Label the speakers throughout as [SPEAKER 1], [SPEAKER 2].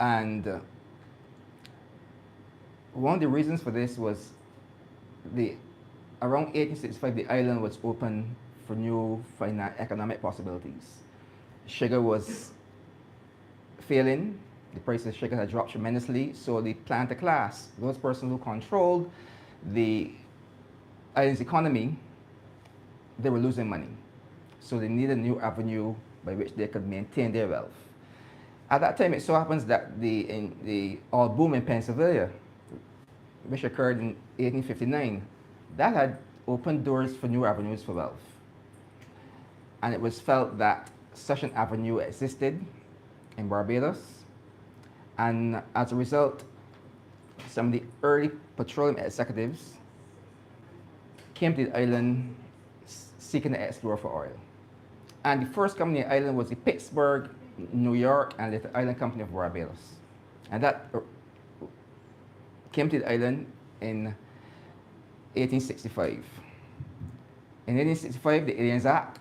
[SPEAKER 1] And one of the reasons for this was the around 1865, the island was open for new economic possibilities. Sugar was failing. The price of sugar had dropped tremendously. So the planter class, those persons who controlled the island's economy, they were losing money. So they needed a new avenue by which they could maintain their wealth. At that time, it so happens that the oil boom in Pennsylvania, which occurred in 1859, that had opened doors for new avenues for wealth. And it was felt that such an avenue existed in Barbados. And as a result, some of the early petroleum executives came to the island seeking to explore for oil. And the first company on the island was the Pittsburgh, New York, and Little Island Company of Barbados. And that came to the island in 1865. In 1865, the Aliens Act,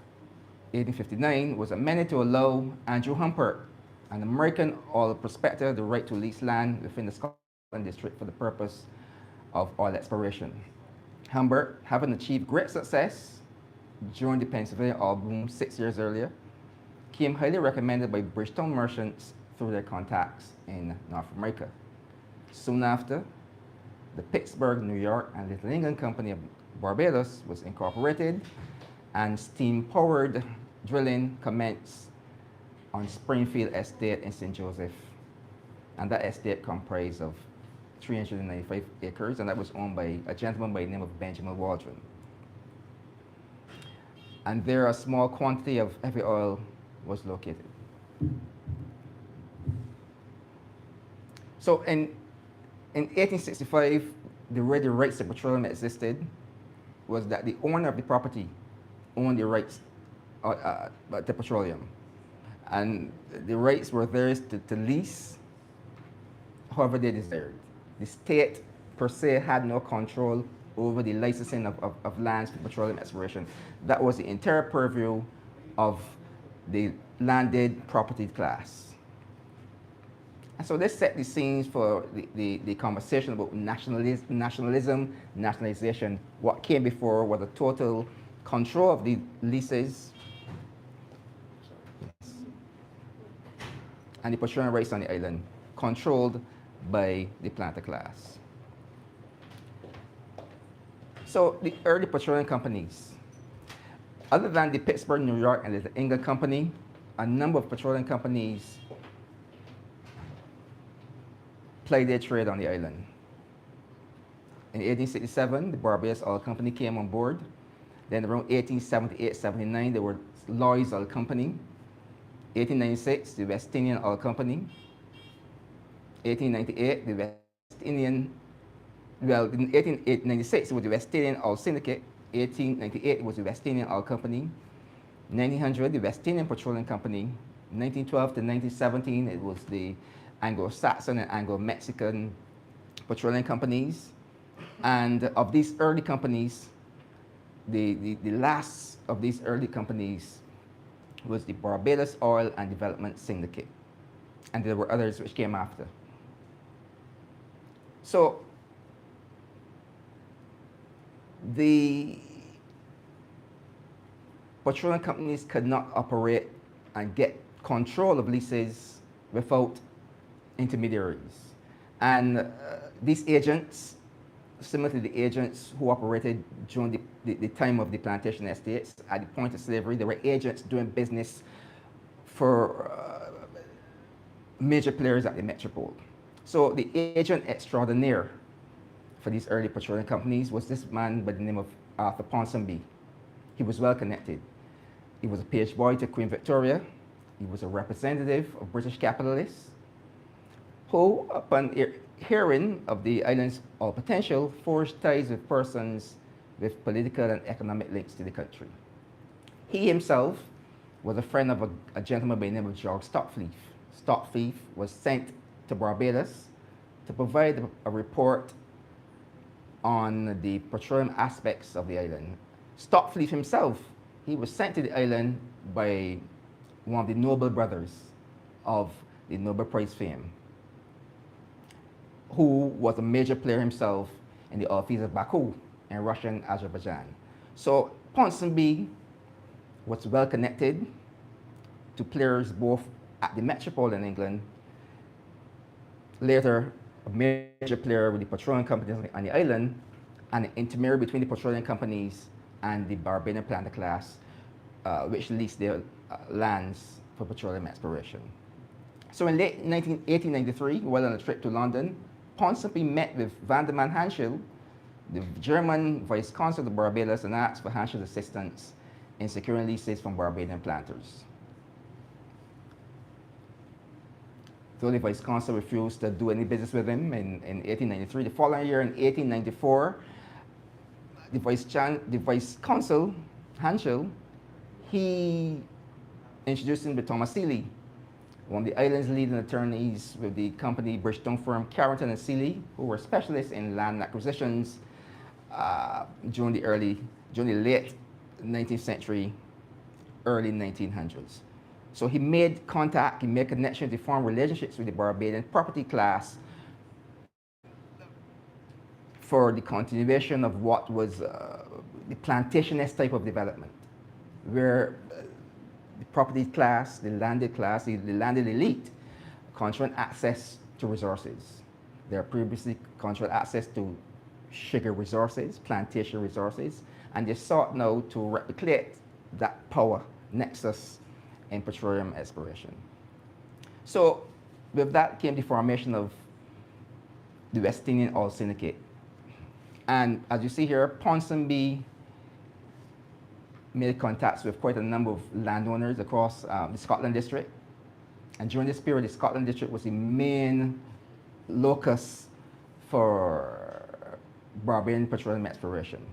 [SPEAKER 1] 1859, was amended to allow Andrew Humpert, an American oil prospector, the right to lease land within the Scotland district for the purpose of oil exploration. Humbert, having achieved great success during the Pennsylvania oil boom 6 years earlier, came highly recommended by Bridgetown merchants through their contacts in North America. Soon after, the Pittsburgh, New York, and Little England Company of Barbados was incorporated, and steam-powered drilling commenced on Springfield Estate in St. Joseph. And that estate comprised of 395 acres, and that was owned by a gentleman by the name of Benjamin Waldron. And there a small quantity of heavy oil was located. So in 1865, the way the rights to petroleum existed was that the owner of the property owned the rights to petroleum. And the rights were theirs to lease however they desired. The state per se had no control over the licensing of lands for petroleum exploration. That was the entire purview of the landed property class. And so this set the scenes for the conversation about nationalism, nationalization. What came before was a total control of the leases, yes, and the petroleum rights on the island, controlled by the planter class. So the early petroleum companies, other than the Pittsburgh, New York, and the England Company, a number of petroleum companies played their trade on the island. In 1867, the Barbados Oil Company came on board. Then around 1878-79, there were Lloyd's Oil Company. 1896, the West Indian Oil Company. 1898, the West Indian, well, in 1896, it was the West Indian Oil Syndicate. 1898, it was the West Indian Oil Company. 1900, the West Indian Petroleum Company. 1912 to 1917, it was the Anglo-Saxon and Anglo-Mexican petroleum companies. And of these early companies, the last of these early companies was the Barbados Oil and Development Syndicate. And there were others which came after. So the petroleum companies could not operate and get control of leases without intermediaries. And these agents, similar to the agents who operated during the time of the plantation estates at the point of slavery, they were agents doing business for major players at the metropole. So the agent extraordinaire for these early petroleum companies was this man by the name of Arthur Ponsonby. He was well connected. He was a page boy to Queen Victoria. He was a representative of British capitalists who, upon hearing of the island's oil potential, forged ties with persons with political and economic links to the country. He himself was a friend of a gentleman by the name of George Stockfleet. Stockfleet was sent to Barbados to provide a report on the petroleum aspects of the island. Stockfleet himself, he was sent to the island by one of the noble brothers of the Nobel Prize fame. who was a major player himself in the oil fields of Baku in Russian Azerbaijan. So Ponsonby was well connected to players both at the Metropole in England, later a major player with the petroleum companies on the island, and an intermediary between the petroleum companies and the Barbadian planter class, which leased their lands for petroleum exploration. So in late 1893, while on a trip to London, Ponsonby met with Vanderman Hanschel, the German vice consul of Barbados, and asked for Hanschel's assistance in securing leases from Barbadian planters. Though the vice consul refused to do any business with him in 1893, the following year in 1894, the vice consul, Hanschel, he introduced him to Thomas Seeley, one of the island's leading attorneys with the company Bridgestone firm Carrington and Seeley, who were specialists in land acquisitions during the late 19th century, early 1900s. So he made contact, he made connections, he formed relationships with the Barbadian property class for the continuation of what was the plantationist type of development, where the property class, the landed class, the landed elite controlled access to resources. They previously controlled access to sugar resources, plantation resources, and they sought now to replicate that power nexus in petroleum exploration. So with that came the formation of the West Indian Oil Syndicate. And as you see here, Ponsonby made contacts with quite a number of landowners across the Scotland district. And during this period, the Scotland district was the main locus for Barbadian petroleum exploration.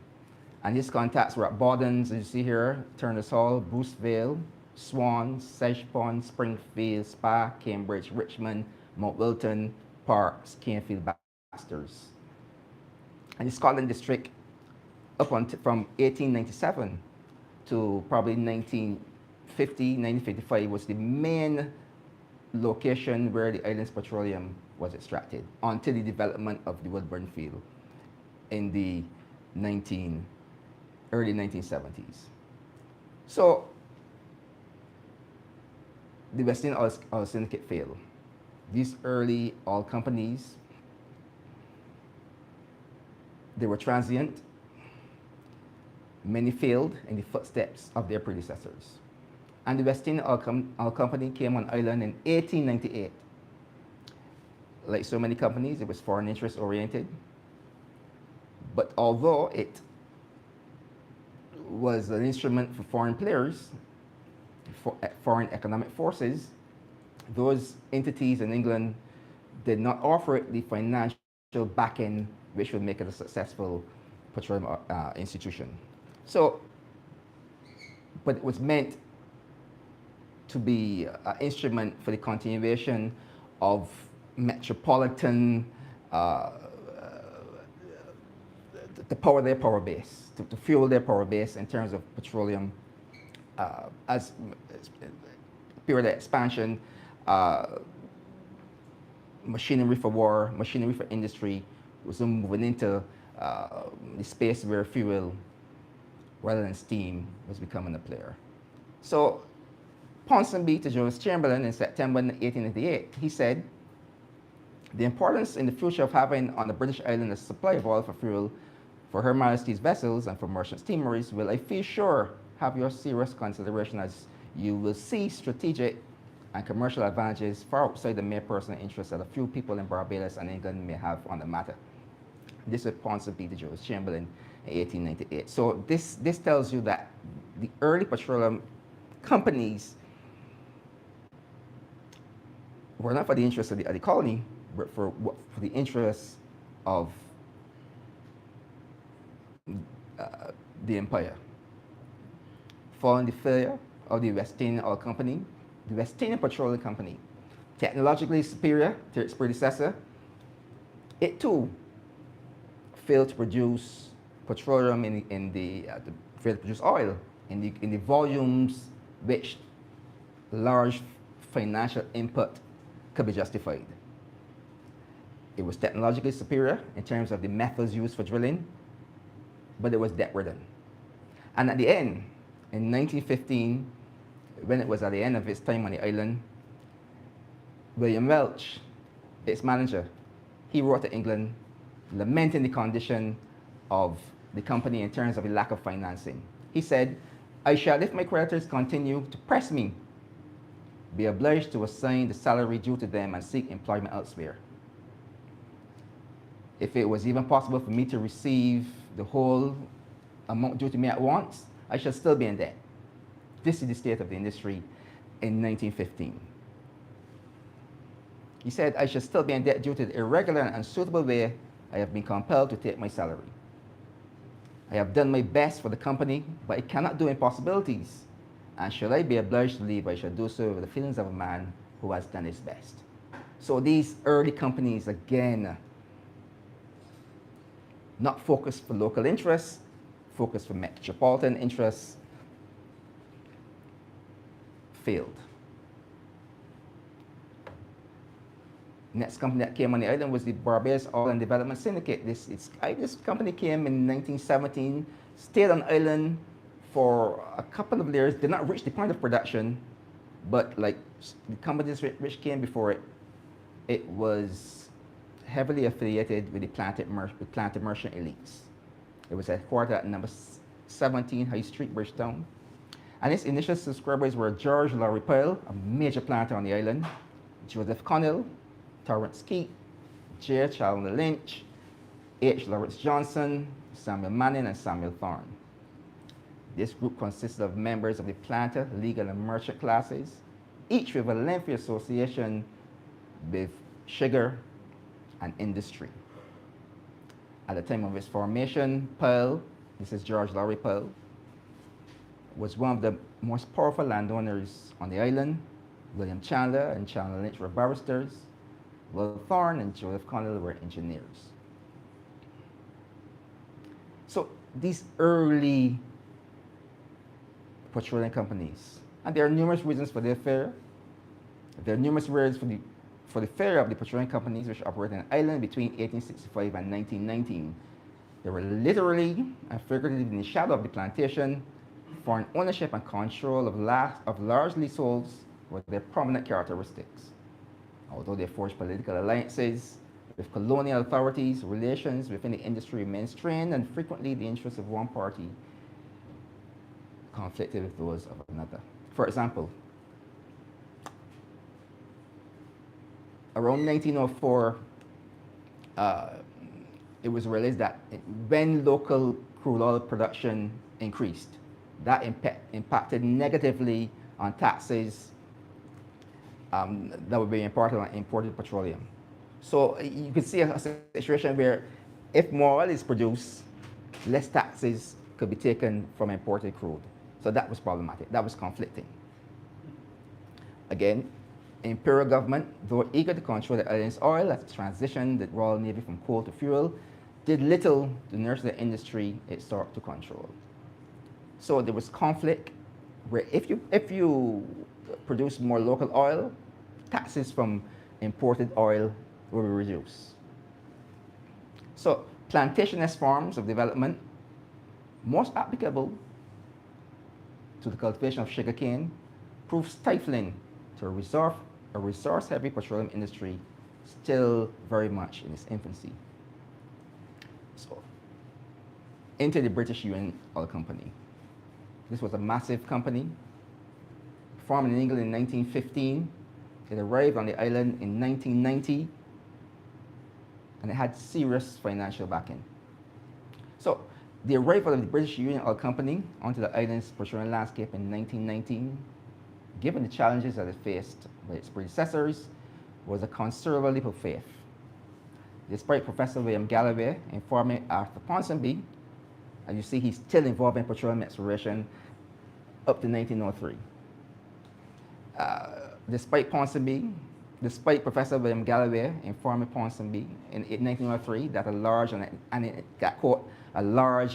[SPEAKER 1] And his contacts were at Bawdens, as you see here, Turner's Hall, Bruce Vale, Swan, Sedge Pond, Springfield, Spa, Cambridge, Richmond, Mount Wilton, Parks, Canefield, Basters. And the Scotland district, up until from 1897 to probably 1950, 1955, was the main location where the island's petroleum was extracted until the development of the Woodburn field in the early 1970s. So the West Indian Oil Syndicate failed. These early oil companies, they were transient. Many failed in the footsteps of their predecessors. And the West Indian Oil Company came on island in 1898. Like so many companies, it was foreign interest oriented. But although it was an instrument for foreign players, for foreign economic forces, those entities in England did not offer it the financial backing which would make it a successful petroleum institution. So, but it was meant to be an instrument for the continuation of metropolitan, to power their power base, to fuel their power base in terms of petroleum as period of expansion, machinery for war, machinery for industry was moving into the space where fuel rather than steam was becoming a player. So Ponsonby to Joseph Chamberlain in September 1888, he said, the importance in the future of having on the British island a supply of oil for fuel for Her Majesty's vessels and for merchant steameries will, I feel sure, have your serious consideration, as you will see strategic and commercial advantages far outside the mere personal interests that a few people in Barbados and England may have on the matter. This is Ponsonby to Joseph Chamberlain in 1898. So this tells you that the early petroleum companies were not for the interests of the colony, but for the interests of the empire. Following the failure of the West Indian Oil Company, the West Indian Petroleum Company, technologically superior to its predecessor, it too failed to produce petroleum failed to produce oil in the volumes which large financial input could be justified. It was technologically superior in terms of the methods used for drilling, but it was debt-ridden. And at the end, in 1915, when it was at the end of its time on the island, William Welch, its manager, he wrote to England lamenting the condition of the company in terms of the lack of financing. He said, I shall, if my creditors continue to press me, be obliged to assign the salary due to them and seek employment elsewhere. If it was even possible for me to receive the whole amount due to me at once, I shall still be in debt. This is the state of the industry in 1915. He said, I shall still be in debt due to the irregular and unsuitable way I have been compelled to take my salary. I have done my best for the company, but I cannot do impossibilities. And should I be obliged to leave, I shall do so with the feelings of a man who has done his best. So these early companies, again, not focused for local interests, focused for metropolitan interests, failed. Next company that came on the island was the Barbados Oil and Development Syndicate. This company came in 1917, stayed on the island for a couple of years, did not reach the point of production, but like the companies which came before it, it was heavily affiliated with the planted merchant elites. It was headquartered at number 17 High Street, Bridgetown. And its initial subscribers were George Lorry Pyle, a major planter on the island, Joseph Connell, Torrance Keat, J. Chalmers Lynch, H. Lawrence Johnson, Samuel Manning, and Samuel Thorne. This group consisted of members of the planter, legal, and merchant classes, each with a lengthy association with sugar and industry. At the time of its formation, Pyle, this is George Lorry Pyle, was one of the most powerful landowners on the island. William Chandler and Chandler Lynch were barristers. Will Thorne and Joseph Connell were engineers. So these early petroleum companies, and there are numerous reasons for their failure. There are numerous reasons for the failure of the petroleum companies which operated on the island between 1865 and 1919. They were literally and figuratively in the shadow of the plantation. Foreign ownership and control of large leaseholds were their prominent characteristics. Although they forged political alliances with colonial authorities, relations within the industry remained strained, and frequently the interests of one party conflicted with those of another. For example, around 1904, it was realized that when local crude oil production increased, that impacted negatively on taxes that would be important on imported petroleum. So you could see a situation where if more oil is produced, less taxes could be taken from imported crude. So that was problematic. That was conflicting. Again, imperial government, though eager to control the island's oil as it transitioned the Royal Navy from coal to fuel, did little to nurture the industry it sought to control. So there was conflict where if you produce more local oil, taxes from imported oil will be reduced. So plantationist forms of development, most applicable to the cultivation of sugarcane, proved stifling to a resource-heavy petroleum industry still very much in its infancy. So, into the British Union Oil Company. This was a massive company, formed in England in 1915. It arrived on the island in 1990, and it had serious financial backing. So, the arrival of the British Union Oil Company onto the island's petroleum landscape in 1919, given the challenges that it faced by its predecessors, was a considerable leap of faith. Despite Professor William Galloway informing Arthur Ponsonby, as you see, he's still involved in petroleum exploration up to 1903. Despite Professor William Galloway informing Ponsonby in 1903 that a large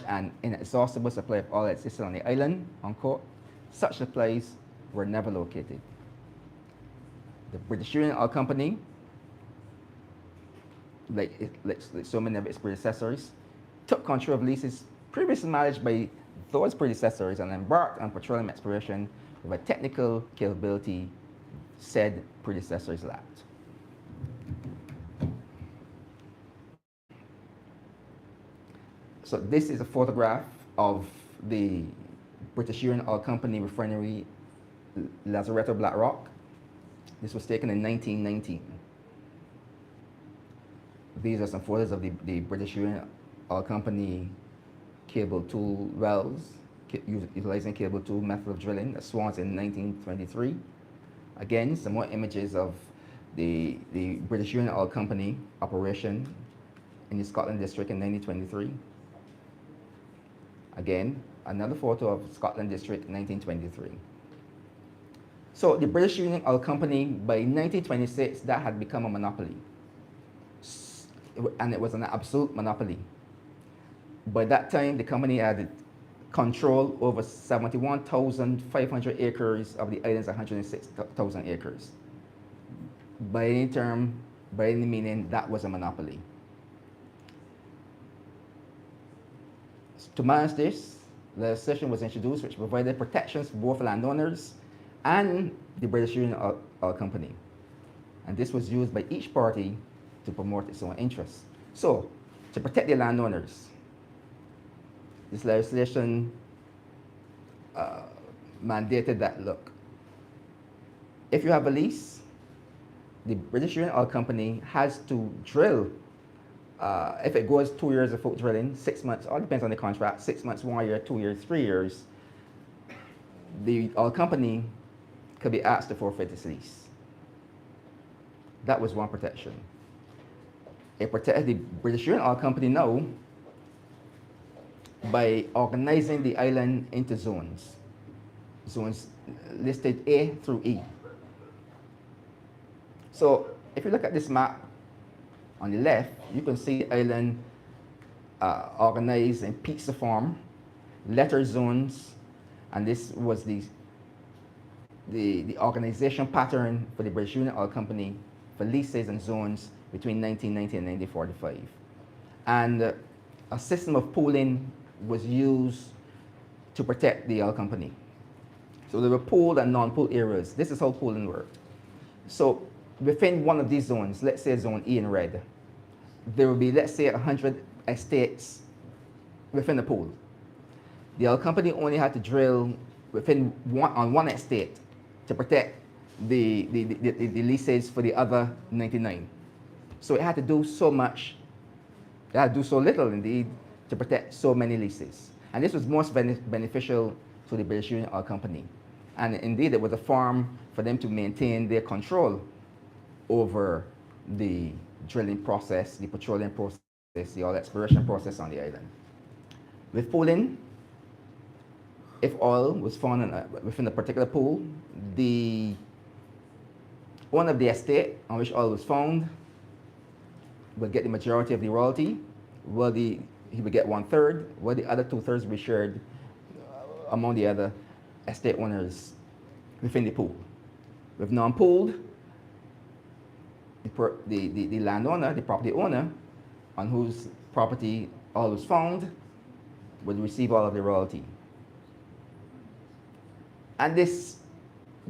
[SPEAKER 1] and inexhaustible supply of oil existed on the island, unquote, such supplies were never located. The British Union Oil Company like so many of its predecessors, took control of leases previously managed by those predecessors and embarked on petroleum exploration with a technical capability said predecessors lacked. So this is a photograph of the British Uranium Oil Company refinery Lazaretto Black Rock. This was taken in 1919. These are some photos of the British Uranium Oil Company cable tool wells, utilizing cable tool method of drilling at Swans in 1923. Again, some more images of the British Uranium Oil Company operation in the Scotland district in 1923. Again, another photo of Scotland district in 1923. So the British Uranium Oil Company, by 1926, that had become a monopoly. And it was an absolute monopoly. By that time, the company had control over 71,500 acres of the island's 106,000 acres. By any term, by any meaning, that was a monopoly. To manage this, legislation was introduced which provided protections for both landowners and the British Uranium Oil Company. And this was used by each party to promote its own interests. So, to protect the landowners, this legislation mandated that, look, if you have a lease, the British Uranium Oil Company has to drill. If it goes 2 years of drilling, 6 months, all depends on the contract, 6 months, 1 year, 2 years, 3 years, the oil company could be asked to forfeit its lease. That was one protection. It protected the British Uranium Oil Company now by organizing the island into zones. Zones listed A through E. So if you look at this map on the left, you can see the island organized in pizza form, letter zones, and this was the organization pattern for the British Uranium Oil Company for leases and zones between 1990 and 1945. And a system of pooling was used to protect the oil company. So there were pooled and non-pooled areas. This is how pooling worked. So within one of these zones, let's say zone E in red, there will be, let's say, 100 estates within the pool. The oil company only had to drill within one estate to protect the leases for the other 99. So it had to do so much, it had to do so little indeed to protect so many leases. And this was most beneficial to the British Uranium Oil Company. And indeed, it was a farm for them to maintain their control over the drilling process, the petroleum process, the oil exploration process on the island. With pooling, if oil was found within a particular pool, the owner of the estate on which oil was found would get the majority of the royalty, while he would get 1/3, while the other 2/3 would be shared among the other estate owners within the pool. With non-pooled, the landowner, the property owner, on whose property oil was found, would receive all of the royalty. And this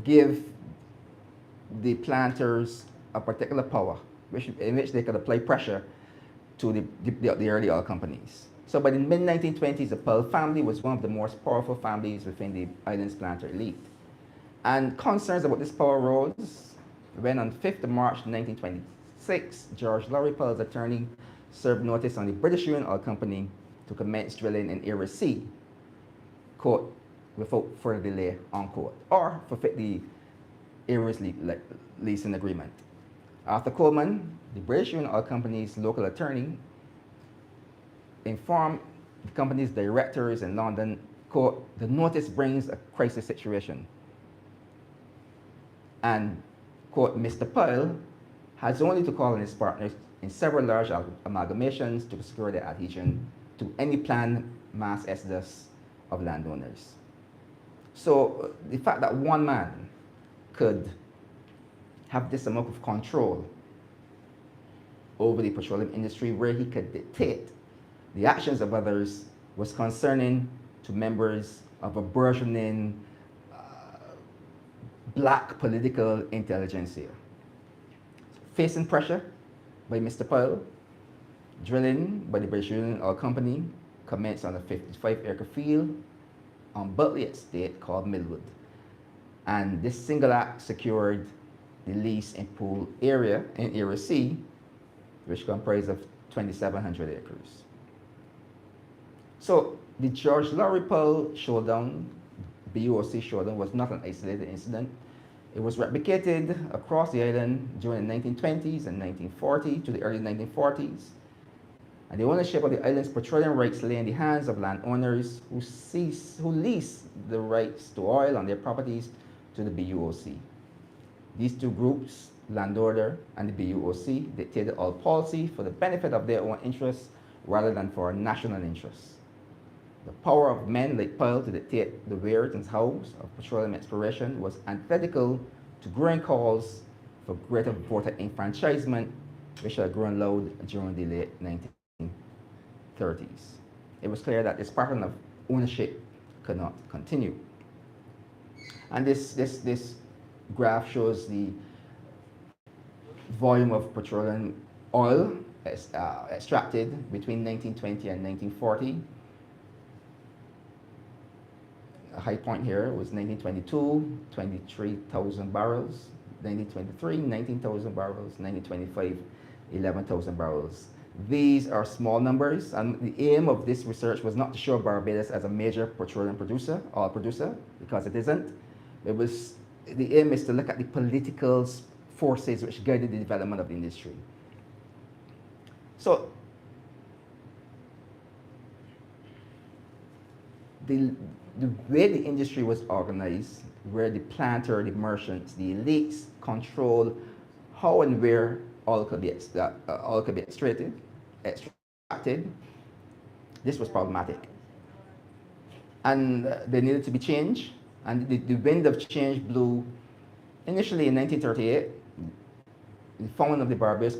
[SPEAKER 1] gave the planters a particular power in which they could apply pressure to the early oil companies. So by the mid-1920s, the Pearl family was one of the most powerful families within the island's planter elite. And concerns about this power rose when on 5th of March 1926, George Lorry Pearl's attorney served notice on the British Uranium Oil Company to commence drilling in Area C, quote, without further delay, unquote, or forfeit the area's leasing agreement. Arthur Coleman, the British Uranium Oil Company's local attorney, informed the company's directors in London, quote, the notice brings a crisis situation. And, quote, Mr. Pearl has only to call on his partners in several large amalgamations to secure their adhesion to any planned mass exodus of landowners. So the fact that one man could have this amount of control over the petroleum industry where he could dictate the actions of others was concerning to members of a burgeoning black political intelligentsia. Facing pressure by Mr. Powell, drilling by the British Oil Company commenced on a 55-acre field on Butley Estate called Millwood. And this single act secured the lease in Pool area in Area C, which comprised of 2,700 acres. So the George Laurie Powell showdown, BUOC showdown, was not an isolated incident. It was replicated across the island during the 1920s and 1940s to the early 1940s. And the ownership of the island's petroleum rights lay in the hands of landowners who leased the rights to oil on their properties to the BUOC. These two groups, landowner and the BUOC, dictated all policy for the benefit of their own interests rather than for national interests. The power of men like Powell to dictate the where and hows of petroleum exploration was antithetical to growing calls for greater voter enfranchisement, which had grown loud during the late 1930s. It was clear that this pattern of ownership could not continue. And this graph shows the volume of petroleum oil extracted between 1920 and 1940. A high point here was 1922, 23,000 barrels, 1923, 19,000 barrels, 1925, 11,000 barrels. These are small numbers, and the aim of this research was not to show Barbados as a major petroleum producer, oil producer, because it isn't. The aim is to look at the political forces which guided the development of the industry. So, the way the industry was organized, where the planter, the merchants, the elites control how and where oil could be extracted, this was problematic. And they needed to be changed. And the wind of change blew initially in 1938. The founding of the Barbados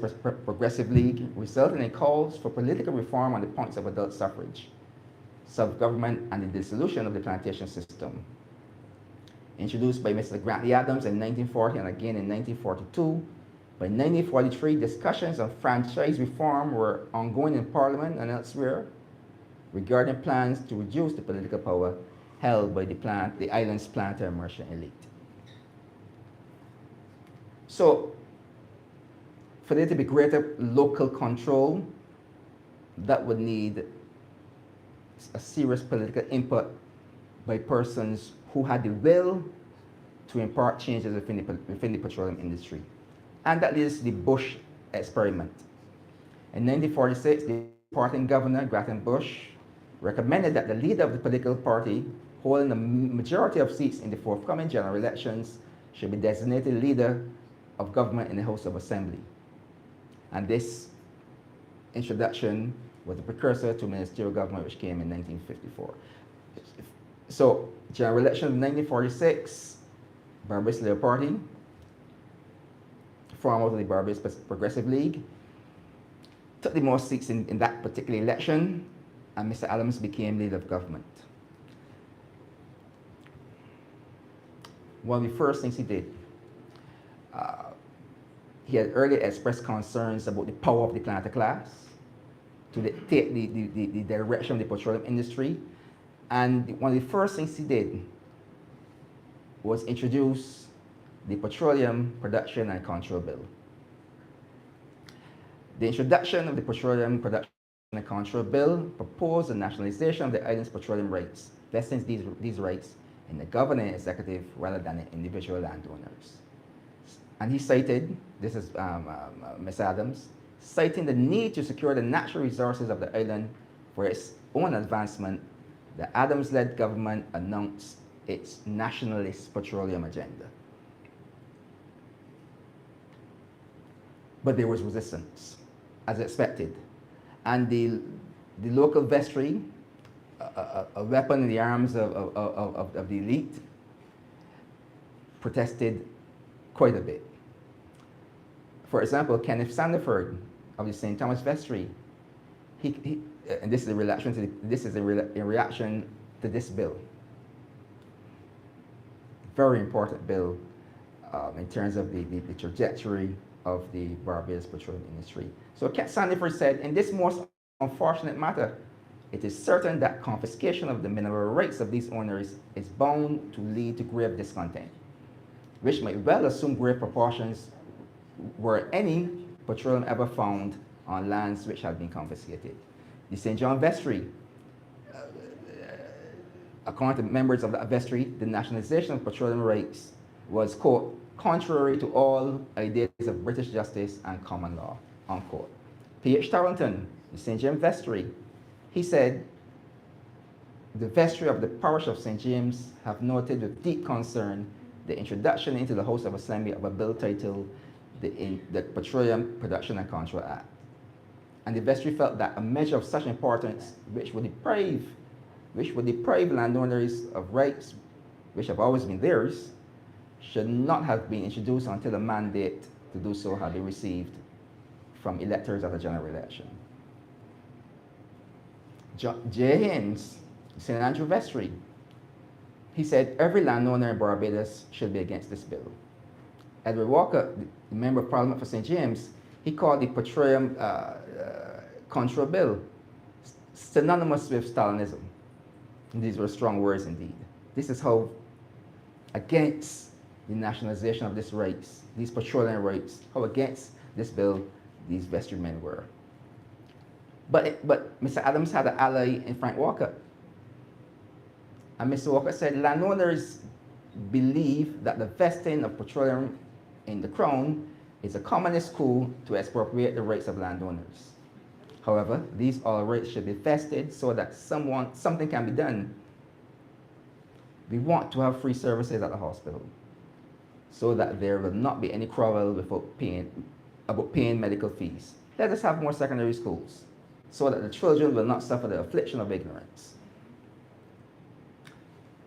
[SPEAKER 1] Progressive League resulted in calls for political reform on the points of adult suffrage, self-government, and the dissolution of the plantation system. Introduced by Mr. Grantley Adams in 1940 and again in 1942, by 1943, discussions on franchise reform were ongoing in Parliament and elsewhere regarding plans to reduce the political power held by the island's planter and merchant elite. So, for there to be greater local control, that would need a serious political input by persons who had the will to impart changes within the petroleum industry. And that leads to the Bush experiment. In 1946, the departing governor, Grantley Bush, recommended that the leader of the political party holding a majority of seats in the forthcoming general elections should be designated leader of government in the House of Assembly. And this introduction was the precursor to ministerial government, which came in 1954. So, general election of 1946, Barbados Labour Party, formed out of the Barbados Progressive League, took the most seats in that particular election, and Mr. Adams became leader of government. One of the first things he did, he had earlier expressed concerns about the power of the planter class to dictate the direction of the petroleum industry. And one of the first things he did was introduce the Petroleum Production and Control Bill. The introduction of the Petroleum Production and Control Bill proposed the nationalization of the island's petroleum rights, vesting these rights in the governing executive rather than in individual landowners. And he cited, this is Ms. Adams, citing the need to secure the natural resources of the island for its own advancement, the Adams-led government announced its nationalist petroleum agenda. But there was resistance, as expected. And the local vestry, a weapon in the arms of the elite, protested quite a bit. For example, Kenneth Sandiford, of the St. Thomas vestry, and this is in reaction to in reaction to this bill. Very important bill in terms of the trajectory of the Barbados petroleum industry. So Sandiford said, in this most unfortunate matter, it is certain that confiscation of the mineral rights of these owners is bound to lead to grave discontent, which might well assume grave proportions were any petroleum ever found on lands which had been confiscated. The St. John vestry, according to members of that vestry, the nationalization of petroleum rights was, quote, contrary to all ideas of British justice and common law, unquote. P.H. Tarleton, the St. James vestry, he said, the vestry of the parish of St. James have noted with deep concern the introduction into the House of Assembly of a bill titled the Petroleum Production and Control Act. And the vestry felt that a measure of such importance, which would deprive landowners of rights which have always been theirs, should not have been introduced until a mandate to do so had been received from electors at the general election. J. Haynes, St. Andrew vestry, he said every landowner in Barbados should be against this bill. Edward Walker, the member of Parliament for St. James, he called the petroleum control bill synonymous with Stalinism. And these were strong words indeed. This is how against the nationalization of these rights, these petroleum rights, how against this bill these vestrymen were. But Mr. Adams had an ally in Frank Walker. And Mr. Walker said landowners believe that the vesting of petroleum in the Crown is a communist coup to expropriate the rights of landowners. However, these all rights should be vested so that something can be done. We want to have free services at the hospital so that there will not be any quarrel about paying medical fees. Let us have more secondary schools so that the children will not suffer the affliction of ignorance.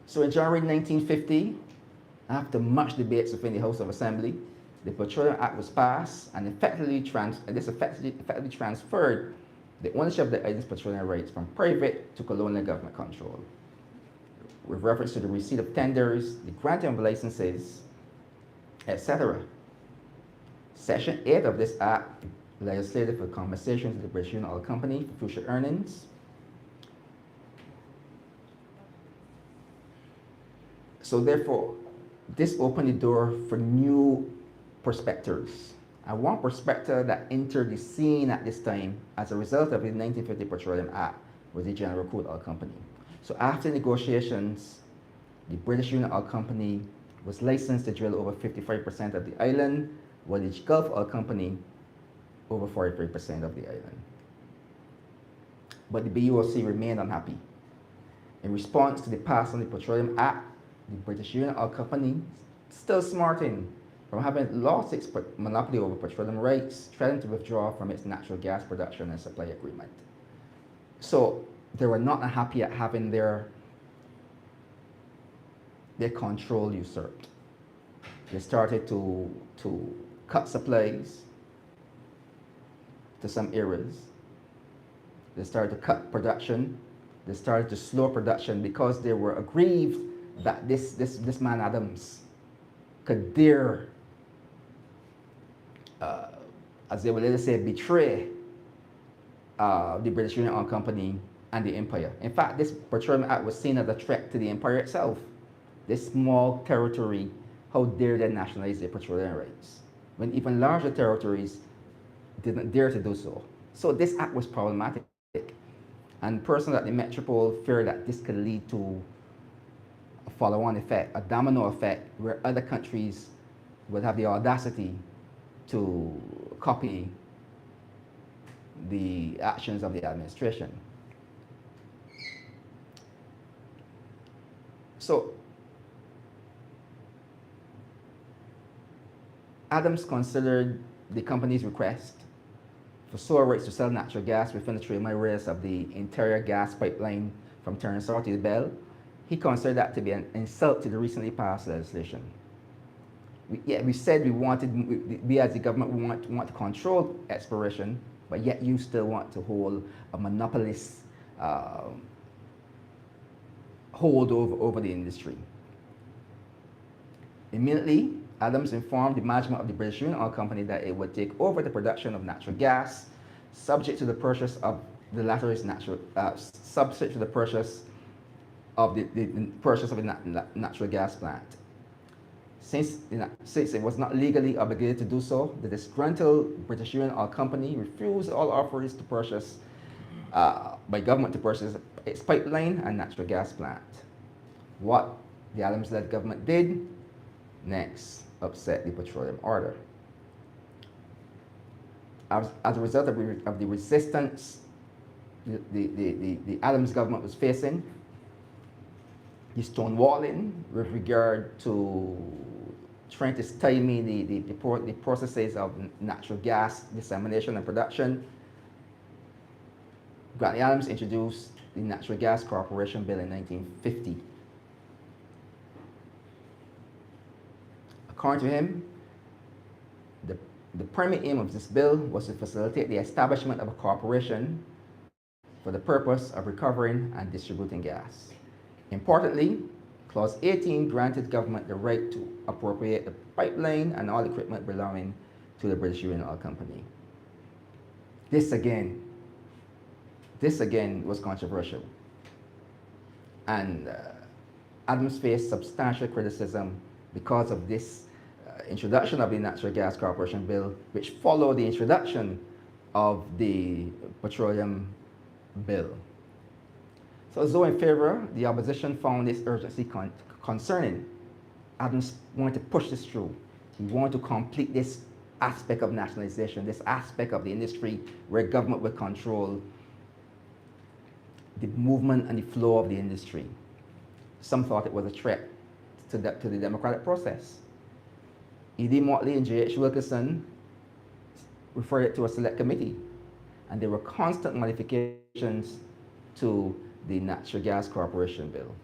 [SPEAKER 1] So in January 1950, after much debates within the House of Assembly, the Petroleum Act was passed and effectively transferred the ownership of the island's petroleum rights from private to colonial government control. With reference to the receipt of tenders, the granting of licenses, etc. Section 8 of this Act legislated for compensation to the British Oil Company for future earnings. So therefore, this opened the door for new prospectors. And one prospector that entered the scene at this time as a result of the 1950 Petroleum Act was the General Crude Oil Company. So after negotiations, the British Union Oil Company was licensed to drill over 55% of the island, while the Gulf Oil Company over 43% of the island. But the BUOC remained unhappy. In response to the passing of the Petroleum Act, the British Union Oil Company, still smarting from having lost its monopoly over petroleum rights, threatened to withdraw from its natural gas production and supply agreement. So they were not happy at having their control usurped. They started to cut supplies to some areas. They started to cut production. They started to slow production because they were aggrieved that this man Adams could dare, as they would later say, betray the British Union Oil Company and the empire. In fact, this Petroleum Act was seen as a threat to the empire itself. This small territory, how dare they nationalize their petroleum rights, when even larger territories didn't dare to do so. So this act was problematic. And persons at the Metropole feared that this could lead to a follow-on effect, a domino effect, where other countries would have the audacity to copy the actions of the administration. So Adams considered the company's request for sole rights to sell natural gas within the 3-mile radius of the interior gas pipeline from Turnsaw to the Bell. He considered that to be an insult to the recently passed legislation. We said we as the government, we want to control exploration, but yet you still want to hold a monopolist hold over the industry. Immediately, Adams informed the management of the British Union Oil Company that it would take over the production of natural gas, subject to the purchase of the latter's subject to the purchase of the purchase of a natural gas plant. Since it was not legally obligated to do so, the disgruntled British Union Oil Company refused all offers to purchase by government to purchase its pipeline and natural gas plant. What the Adams-led government did next upset the petroleum order. As a result of the resistance the Adams government was facing, the stonewalling with regard to trying to stymie the processes of natural gas dissemination and production, Grantley Adams introduced the Natural Gas Corporation Bill in 1950. According to him, the primary aim of this bill was to facilitate the establishment of a corporation for the purpose of recovering and distributing gas. Importantly, Clause 18 granted government the right to appropriate the pipeline and all equipment belonging to the British Union Oil Company. This again was controversial, and Adams faced substantial criticism because of this introduction of the Natural Gas Corporation Bill, which followed the introduction of the Petroleum Bill. So as though in favor, the opposition found this urgency concerning. Adams wanted to push this through. He wanted to complete this aspect of nationalization, this aspect of the industry where government would control the movement and the flow of the industry. Some thought it was a threat to the democratic process. E.D. Motley and J.H. Wilkinson referred it to a select committee, and there were constant modifications to the Natural Gas Corporation Bill.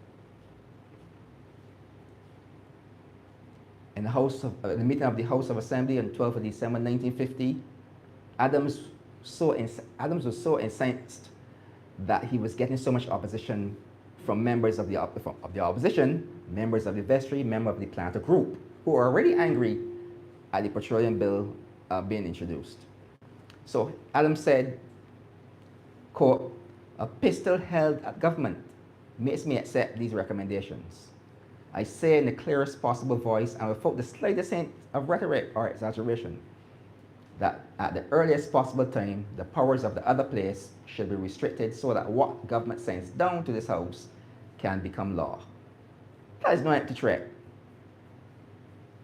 [SPEAKER 1] In the meeting of the House of Assembly on 12th of December 1950, Adams was so incensed that he was getting so much opposition from members of the opposition, members of the vestry, members of the planter group, who are already angry at the petroleum bill being introduced. So Adams said, quote, "A pistol held at government makes me accept these recommendations. I say in the clearest possible voice and without the slightest hint of rhetoric or exaggeration that at the earliest possible time, the powers of the other place should be restricted so that what government sends down to this house can become law." That is no empty threat.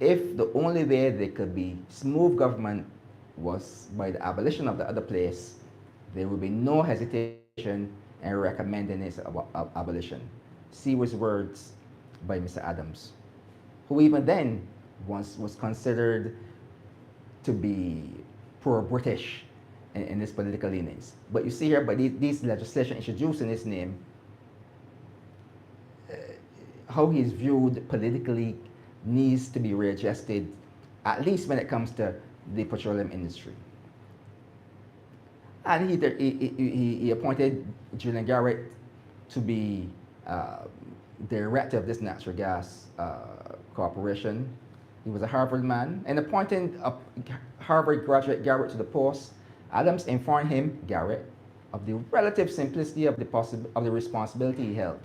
[SPEAKER 1] If the only way there could be smooth government was by the abolition of the other place, there would be no hesitation in recommending its abolition. See his words by Mr. Adams, who even then was considered to be pro-British in his political leanings. But you see here, by these legislation introduced in his name, how he is viewed politically needs to be readjusted, at least when it comes to the petroleum industry. And he appointed Julian Garrett to be director of this natural gas corporation. He was a Harvard man. And appointing a Harvard graduate Garrett to the post, Adams informed him, Garrett, of the relative simplicity of the responsibility he held.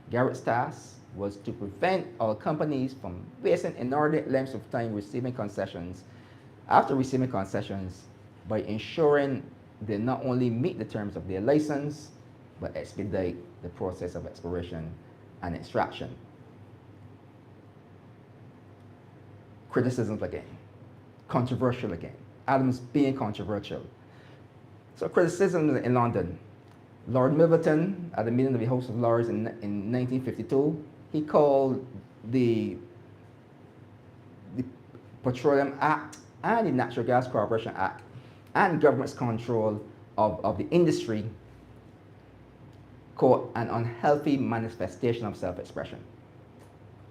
[SPEAKER 1] Garrett's task was to prevent oil companies from wasting inordinate lengths of time receiving concessions after receiving concessions by ensuring they not only meet the terms of their license, but expedite the process of exploration and extraction. Criticisms again, controversial again. Adams being controversial. So criticism in London. Lord Milverton, at the meeting of the House of Lords in 1952, he called the Petroleum Act and the Natural Gas Corporation Act and government's control of the industry, quote, an unhealthy manifestation of self-expression.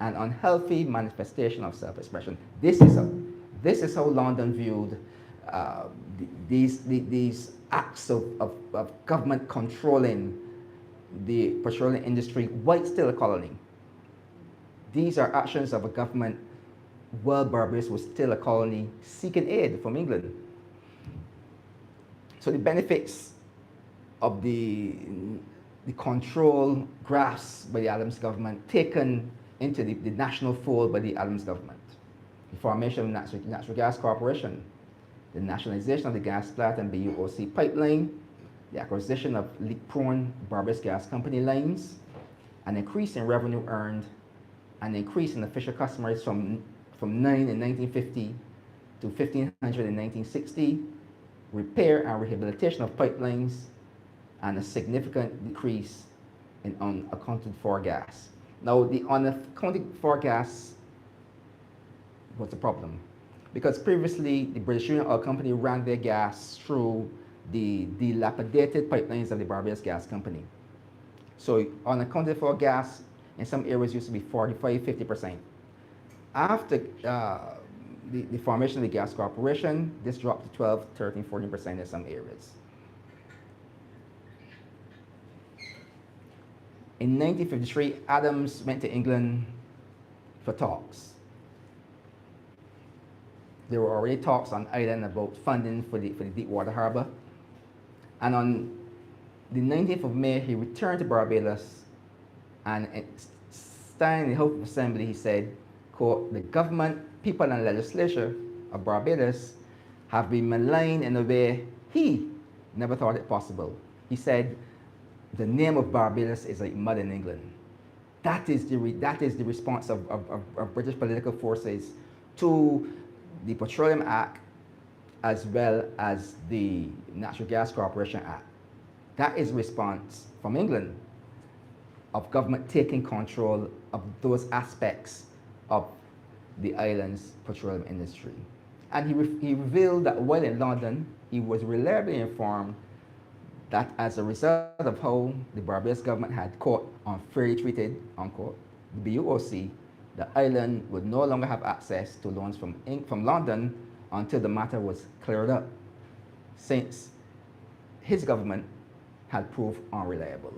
[SPEAKER 1] An unhealthy manifestation of self-expression. This is how London viewed these acts of government controlling the petroleum industry while it's still a colony. These are actions of a government while Barbados was still a colony seeking aid from England. So the benefits of the control grasped by the Adams government taken into the national fold by the Adams government. The formation of Natural Gas Corporation, the nationalization of the gas plant and BUOC pipeline, the acquisition of leak-prone Barbados Gas Company lines, an increase in revenue earned, an increase in official customers from 9 in 1950 to 1,500 in 1960, repair and rehabilitation of pipelines, and a significant decrease in unaccounted for gas. Now, the unaccounted for gas was a problem because previously the British Union Oil Company ran their gas through the dilapidated pipelines of the Barbados Gas Company. So unaccounted for gas in some areas used to be 45–50%. After the formation of the gas corporation, this dropped to 12, 13, 14% in some areas. In 1953, Adams went to England for talks. There were already talks on Ireland about funding for the Deepwater Harbour. And on the 19th of May, he returned to Barbados, and standing in the House of Assembly, he said, quote, "The government, people and legislature of Barbados have been maligned in a way he never thought it possible." He said, "The name of Barbados is like mud in England." That is the response of British political forces to the Petroleum Act as well as the Natural Gas Corporation Act. That is a response from England of government taking control of those aspects of the island's petroleum industry. And he revealed that while in London, he was reliably informed that as a result of how the Barbados government had, quote, unfairly treated, unquote, the BUOC, the island would no longer have access to loans from London until the matter was cleared up, since his government had proved unreliable.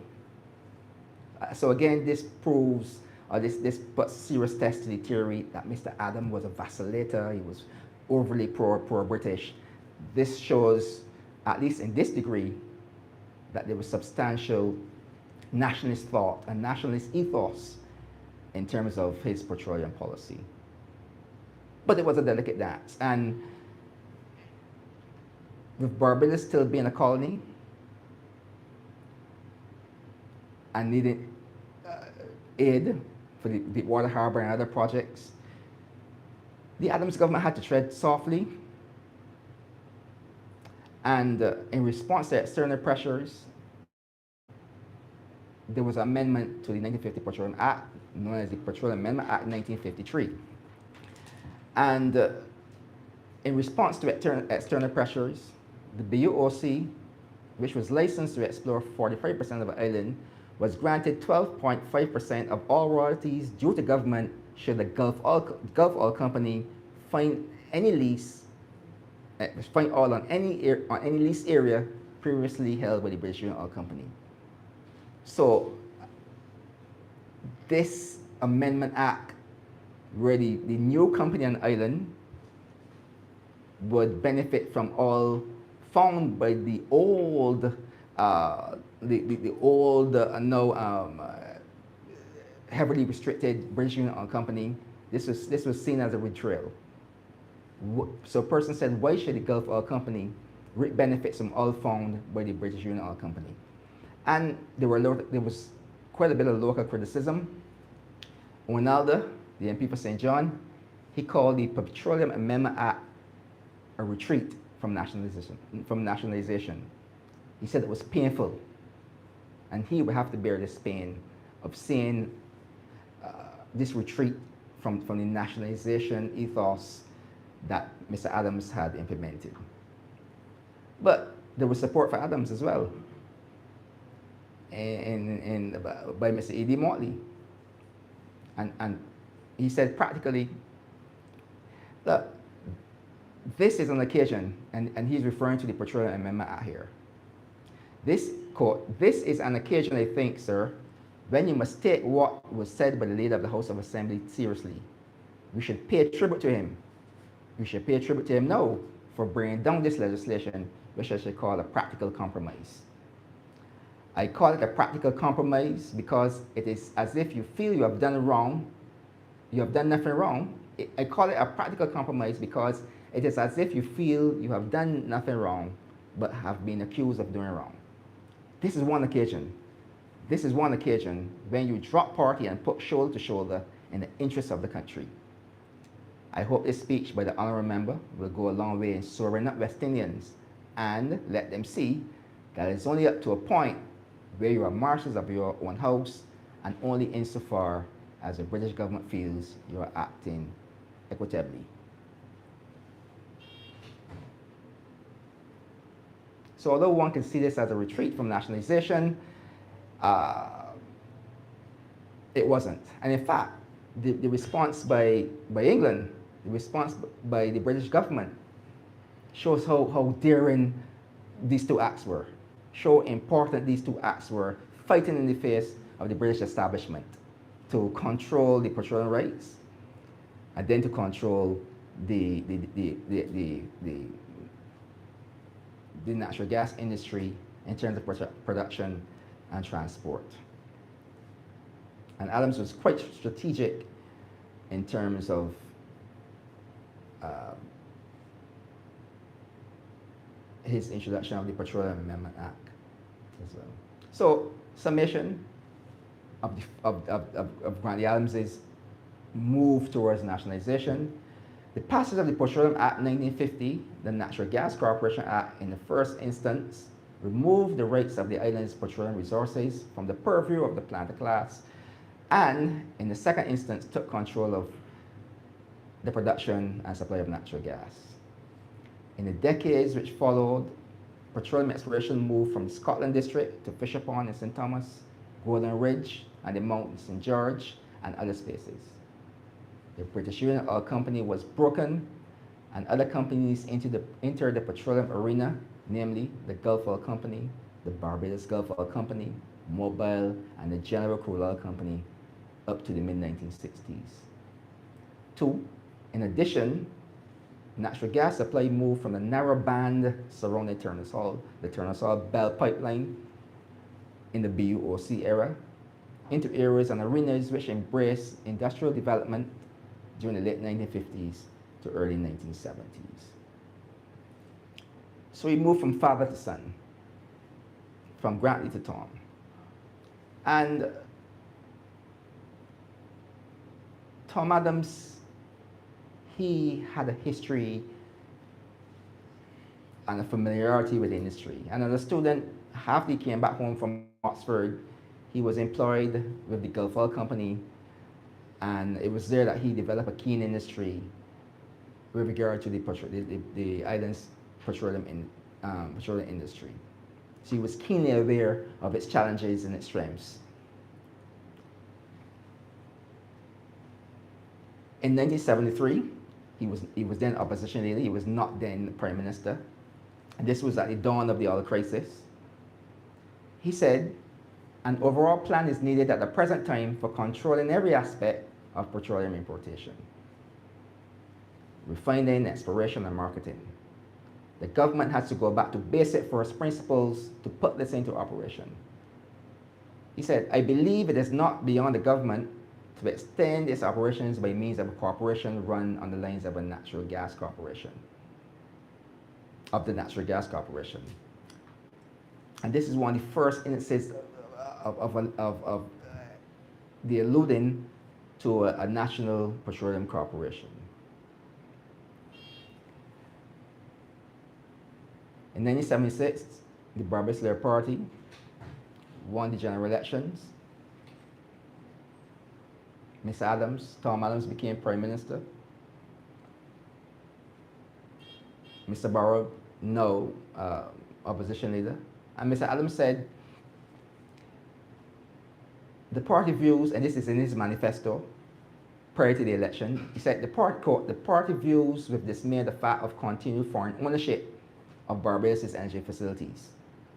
[SPEAKER 1] So again, this proves, or this puts serious test to the theory that Mr. Adams was a vacillator, he was overly pro-British. This shows, at least in this degree, that there was substantial nationalist thought and nationalist ethos in terms of his petroleum policy. But it was a delicate dance. And with Barbados still being a colony and needing aid for the Deepwater Harbour and other projects, the Adams government had to tread softly. And in response to external pressures, there was an amendment to the 1950 Petroleum Act, known as the Petroleum Amendment Act 1953. And in response to external pressures, the BUOC, which was licensed to explore 45% of the island, was granted 12.5% of all royalties due to government should the Gulf Oil Company find any lease, find oil on any lease area previously held by the British Union Oil Company. So this Amendment Act, where the new company on the island would benefit from oil found by the old, heavily restricted British Union Oil Company, this was seen as a betrayal. So a person said, why should the Gulf Oil Company reap benefits from oil found by the British Union Oil Company? And there was quite a bit of local criticism. Onalda, the MP for St. John, he called the Petroleum Amendment Act a retreat from nationalization. He said it was painful, and he would have to bear this pain of seeing this retreat from the nationalization ethos that Mr. Adams had implemented. But there was support for Adams as well, by Mr. E.D. Motley. And he said practically that this is an occasion, and he's referring to the Petroleum Amendment Act here, This quote, "This is an occasion, I think, sir, when you must take what was said by the leader of the House of Assembly seriously. We should pay tribute to him. We should pay tribute to him now for bringing down this legislation, which I should call a practical compromise. I call it a practical compromise because it is as if you feel you have done wrong, you have done nothing wrong. I call it a practical compromise because it is as if you feel you have done nothing wrong, but have been accused of doing wrong. This is one occasion. This is one occasion when you drop party and put shoulder to shoulder in the interests of the country. I hope this speech by the honourable member will go a long way in sobering up West Indians and let them see that it's only up to a point where you are masters of your own house and only insofar as the British government feels you are acting equitably." So although one can see this as a retreat from nationalization, it wasn't. And in fact, the response by England, the response by the British government shows how daring these two acts were, show important these two acts were, fighting in the face of the British establishment to control the petroleum rights and then to control the natural gas industry in terms of production and transport. And Adams was quite strategic in terms of his introduction of the Petroleum Amendment Act as well. So, summation of Grantley Adams's move towards nationalization. The passage of the Petroleum Act 1950, the Natural Gas Corporation Act, in the first instance, removed the rights of the island's petroleum resources from the purview of the planter class, and in the second instance, took control of the production and supply of natural gas. In the decades which followed, petroleum exploration moved from the Scotland district to Fisher Pond in St. Thomas, Golden Ridge, and the mountains in St. George, and other spaces. The British Union Oil Company was broken, and other companies entered the petroleum arena, namely the Gulf Oil Company, the Barbados Gulf Oil Company, Mobil, and the General Crude Oil Company up to the mid-1960s. Two, in addition, natural gas supply moved from the narrow band surrounding Turner's Hall, the Turner's Hall Belt Pipeline in the BUOC era, into areas and arenas which embraced industrial development during the late 1950s to early 1970s. So we moved from father to son, from Grantley to Tom. And Tom Adams, he had a history and a familiarity with the industry. And as a student, after he came back home from Oxford, he was employed with the Gulf Oil Company, and it was there that he developed a keen industry with regard to the island's petroleum industry. So he was keenly aware of its challenges and its strengths. In 1973, he was then opposition leader. He was not then prime minister. And this was at the dawn of the oil crisis. He said, "An overall plan is needed at the present time for controlling every aspect of petroleum importation, refining, exploration, and marketing. The government has to go back to basic first principles to put this into operation." He said, "I believe it is not beyond the government to extend its operations by means of a corporation run on the lines of a natural gas corporation, of the natural gas corporation." And this is one of the first instances of the alluding to a national petroleum corporation. In 1976, the Barbados Labour Party won the general elections. Tom Adams became Prime Minister. Mr. Barrow, no opposition leader. And Mr. Adams said, the party views, and this is in his manifesto prior to the election, he said, quote, "The party views with dismay the fact of continued foreign ownership of Barbados' energy facilities.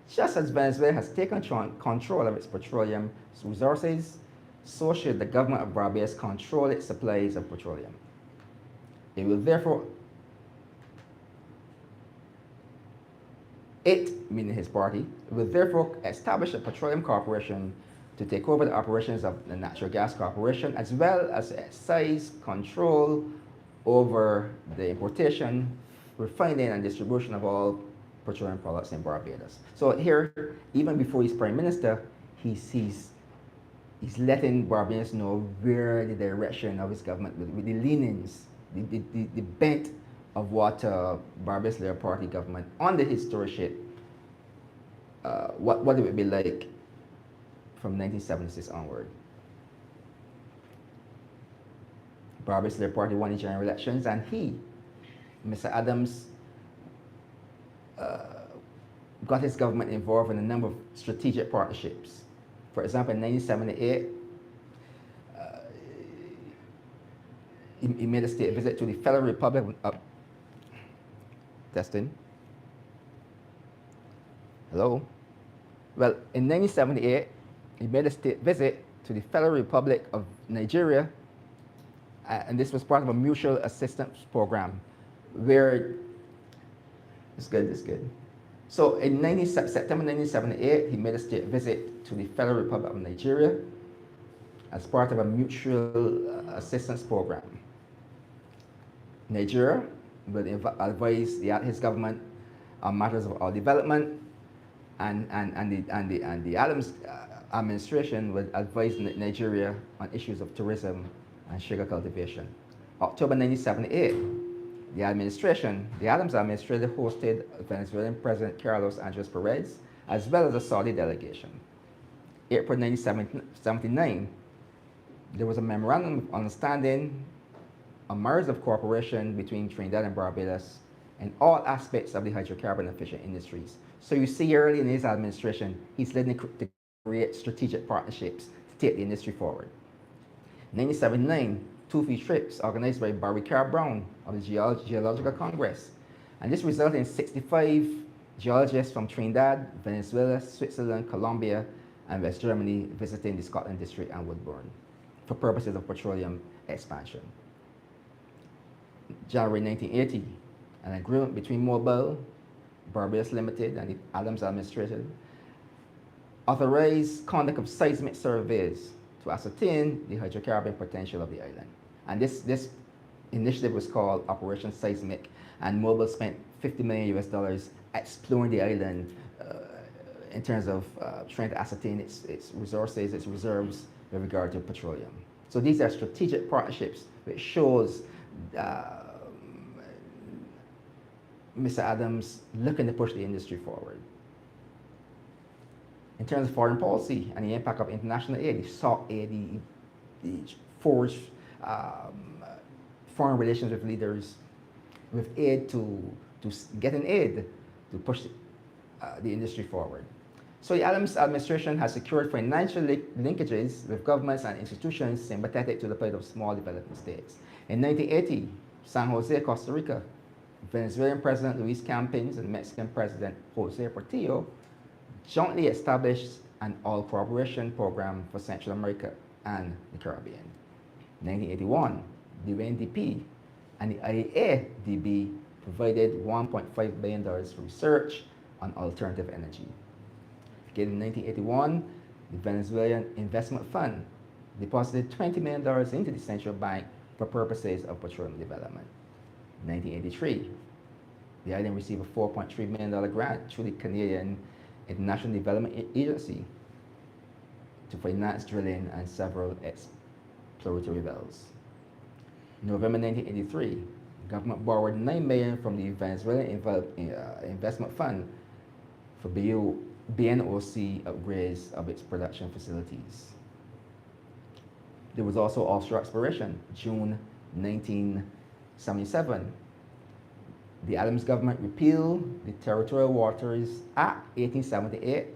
[SPEAKER 1] Just as Venezuela has taken control of its petroleum resources, so should the government of Barbados control its supplies of petroleum. It will therefore, meaning his party, will therefore establish a petroleum corporation to take over the operations of the natural gas corporation, as well as exercise control over the importation, refining, and distribution of all petroleum products in Barbados. So here, even before he's prime minister, he's letting Barbados know where the direction of his government, with the leanings, the bent of what Barbados Labour Party government under his stewardship, what it would be like from 1976 onward. Barbados Labour Party won the general elections, and Mr. Adams, got his government involved in a number of strategic partnerships. For example, in 1978, he made a state visit to the Federal Republic of testing. Hello? Well, in 1978, he made a state visit to the Federal Republic of Nigeria, and this was part of a mutual assistance program where, it's good. So in September 1978, he made a state visit to the Federal Republic of Nigeria as part of a mutual assistance program. Nigeria will advise his government on matters of oil development, and the Adams administration will advise Nigeria on issues of tourism and sugar cultivation. October 1978, the Adams administration hosted Venezuelan President Carlos Andres Perez, as well as a Saudi delegation. April 1979, there was a memorandum of understanding on matters of cooperation between Trinidad and Barbados in all aspects of the hydrocarbon and fishing industries. So you see early in his administration, he's looking to create strategic partnerships to take the industry forward. 1979, two field trips organized by Barry Carr Brown of the Geological Congress. And this resulted in 65 geologists from Trinidad, Venezuela, Switzerland, Colombia, and West Germany visiting the Scotland District and Woodburn for purposes of petroleum expansion. January 1980, an agreement between Mobil, Barbados Limited, and the Adams administration authorized conduct of seismic surveys to ascertain the hydrocarbon potential of the island. And this initiative was called Operation Seismic, and Mobil spent $50 million exploring the island in terms of trying to ascertain its resources, its reserves with regard to petroleum. So these are strategic partnerships which shows Mr. Adams looking to push the industry forward. In terms of foreign policy and the impact of international aid, he sought aid, he forged foreign relations with leaders, with aid to getting aid to push the industry forward. So the Adams administration has secured financial linkages with governments and institutions sympathetic to the plight of small developing states. In 1980, San Jose, Costa Rica, Venezuelan President Luis Campins and Mexican President Jose Portillo jointly established an oil cooperation program for Central America and the Caribbean. In 1981, the UNDP and the IADB provided $1.5 billion for research on alternative energy. Again, in 1981, the Venezuelan Investment Fund deposited $20 million into the central bank for purposes of petroleum development. In 1983, the island received a $4.3 million grant through the Canadian International Development Agency to finance drilling and several exploratory wells. In November 1983, the government borrowed $9 million from the Venezuelan Investment Fund for BNOC upgrades of its production facilities. There was also offshore exploration. June 1977, the Adams government repealed the Territorial Waters Act 1878,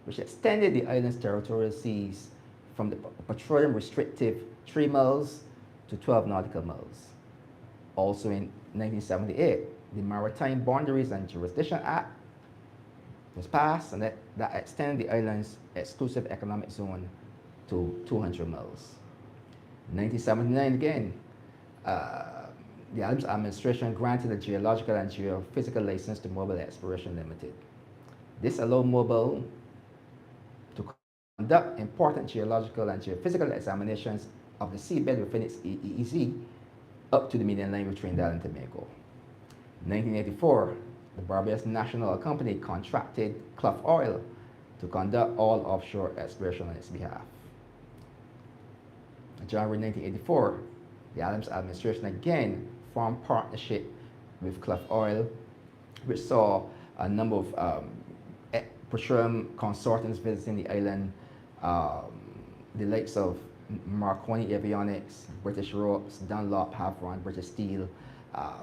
[SPEAKER 1] which extended the island's territorial seas from the petroleum restrictive 3 miles to 12 nautical miles. Also in 1978, the Maritime Boundaries and Jurisdiction Act was passed, and that extended the island's exclusive economic zone to 200 miles. 1979 again, the Adams administration granted a geological and geophysical license to Mobile Exploration Limited. This allowed Mobile to conduct important geological and geophysical examinations of the seabed within its EEZ up to the median line with Trinidad and Tobago. 1984, the Barbados National Oil Company contracted Clough Oil to conduct all offshore exploration on its behalf. In January 1984, the Adams administration again formed partnership with Clough Oil, which saw a number of petroleum consortiums visiting the island, the likes of Marconi Avionics, British Ropes, Dunlop, Havron, British Steel.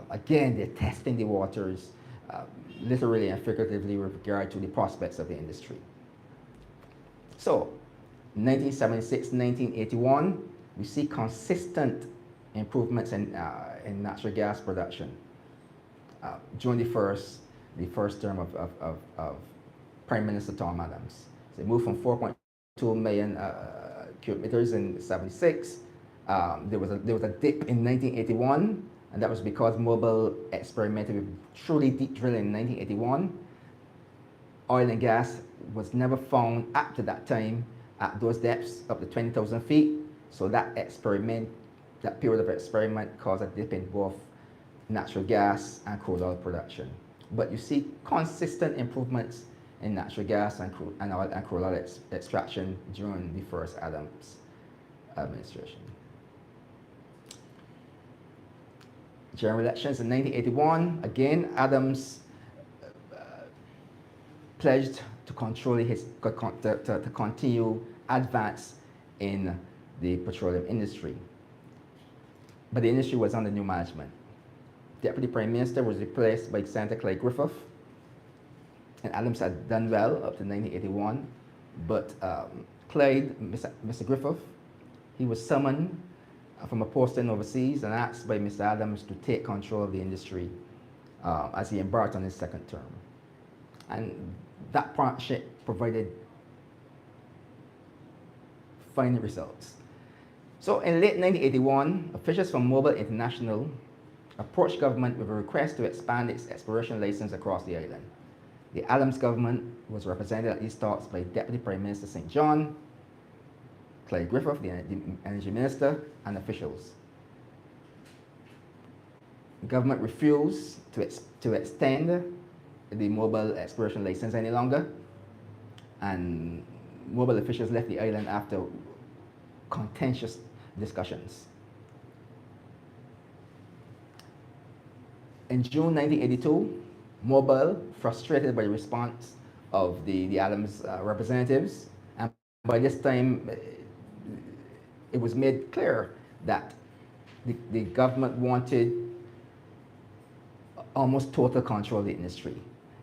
[SPEAKER 1] Again, they're testing the waters, literally and figuratively with regard to the prospects of the industry. So, 1976, 1981, we see consistent improvements in natural gas production during the first term of Prime Minister Tom Adams. So it moved from 4.2 million cubic meters in 76. There was a dip in 1981, and that was because Mobil experimented with truly deep drilling in 1981. Oil and gas was never found up to that time at those depths up to 20,000 feet. So that period of experiment caused a dip in both natural gas and crude oil production. But you see consistent improvements in natural gas and crude oil extraction during the first Adams administration. General elections in 1981, again, Adams pledged to control to continue advance in the petroleum industry. But the industry was under new management. Deputy Prime Minister was replaced by Senator Clay Griffith, and Adams had done well up to 1981, but Mr. Griffith, he was summoned from a posting overseas and asked by Mr. Adams to take control of the industry as he embarked on his second term. And that partnership provided fine results. So in late 1981, officials from Mobil International approached government with a request to expand its exploration license across the island. The Adams government was represented at these talks by Deputy Prime Minister St. John, Clay Griffith, the Energy Minister, and officials. The government refused to extend the Mobil exploration license any longer, and Mobil officials left the island after contentious discussions. In June 1982, Mobil, frustrated by the response of the Adams representatives, and by this time it was made clear that the government wanted almost total control of the industry.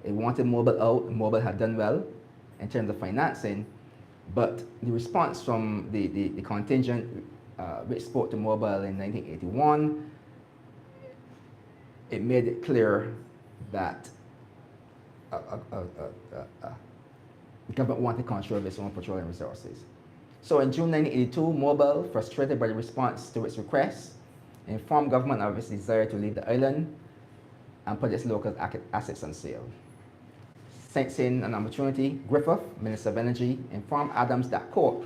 [SPEAKER 1] It wanted Mobil out. Mobil had done well in terms of financing, but the response from the contingent which spoke to Mobil in 1981, it made it clear that the government wanted control of its own petroleum resources. So in June 1982, Mobil, frustrated by the response to its request, informed government of its desire to leave the island and put its local assets on sale. Sensing an opportunity, Griffith, Minister of Energy, informed Adams that, quote,